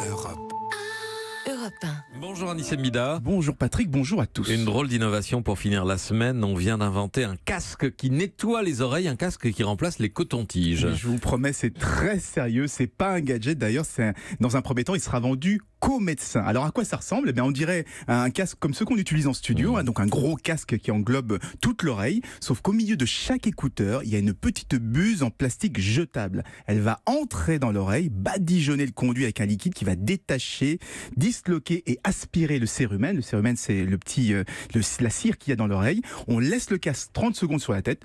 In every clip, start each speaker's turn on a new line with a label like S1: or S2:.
S1: Europe.
S2: Europe 1.
S3: Bonjour Anissé Mida.
S1: Bonjour Patrick, bonjour à tous.
S3: Une drôle d'innovation pour finir la semaine. On vient d'inventer un casque qui nettoie les oreilles, un casque qui remplace les cotons-tiges.
S1: Je vous promets, c'est très sérieux. C'est pas un gadget d'ailleurs. Dans un premier temps, il sera vendu qu'aux médecins. Alors à quoi ça ressemble ? Eh bien, on dirait un casque comme ceux qu'on utilise en studio, donc un gros casque qui englobe toute l'oreille. Sauf qu'au milieu de chaque écouteur, il y a une petite buse en plastique jetable. Elle va entrer dans l'oreille, badigeonner le conduit avec un liquide qui va détacher, disloquer et aspirer le cérumen. Le cérumen, c'est la cire qu'il y a dans l'oreille. On laisse le casque 30 secondes sur la tête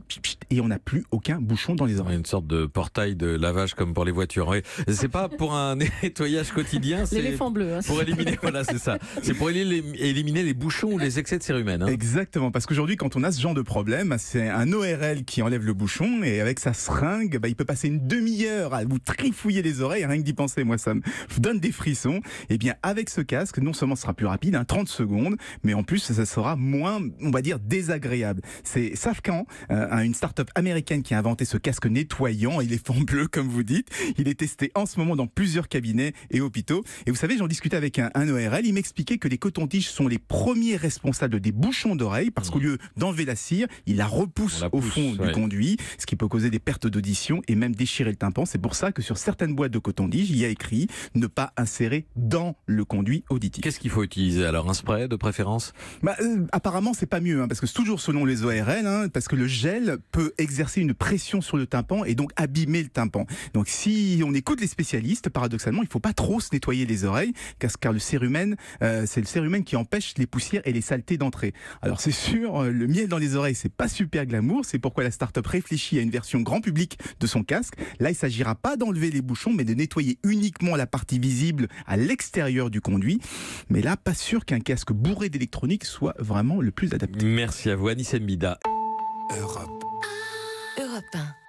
S1: et on n'a plus aucun bouchon dans les oreilles.
S3: Une sorte de portail de lavage comme pour les voitures. Oui. C'est pas pour un nettoyage quotidien.
S2: L'éléphant bleu.
S3: Pour éliminer, voilà, c'est ça. C'est pour éliminer les bouchons ou les excès de cérumen.
S1: Exactement, parce qu'aujourd'hui, quand on a ce genre de problème, c'est un ORL qui enlève le bouchon et avec sa seringue, il peut passer une demi-heure à vous trifouiller les oreilles. Rien que d'y penser, moi, ça me donne des frissons. Et bien, avec ce casque, non seulement ce sera plus rapide, 30 secondes, mais en plus, ça sera moins, on va dire, désagréable. C'est Safcan, une start-up américaine qui a inventé ce casque nettoyant, éléphant bleu, comme vous dites. Il est testé en ce moment dans plusieurs cabinets et hôpitaux. Et vous savez, j'en discutais avec un ORL, il m'expliquait que les cotons-tiges sont les premiers responsables des bouchons d'oreille, parce qu'au lieu d'enlever la cire, il la repousse au fond du conduit, ce qui peut causer des pertes d'audition et même déchirer le tympan. C'est pour ça que sur certaines boîtes de coton-tige, il y a écrit ne pas insérer dans le conduit auditif.
S3: Qu'est-ce qu'il faut utiliser alors? Un spray de préférence?
S1: Apparemment, c'est pas mieux, parce que c'est toujours selon les ORL, parce que le gel peut exercer une pression sur le tympan et donc abîmer le tympan. Donc si on écoute les spécialistes, paradoxalement, il ne faut pas trop se nettoyer les oreilles, car le cérumen, c'est le cérumen qui empêche les poussières et les saletés d'entrer. Alors c'est sûr, le miel dans les oreilles, c'est pas super glamour, c'est pourquoi la start-up réfléchit à une version grand public de son casque. Là, il s'agira pas d'enlever les bouchons, mais de nettoyer uniquement la partie visible à l'extérieur du conduit. Mais là, pas sûr qu'un casque bourré d'électronique soit vraiment le plus adapté.
S3: Merci à vous, Anissé Mida.
S1: Europe.
S2: Europe 1.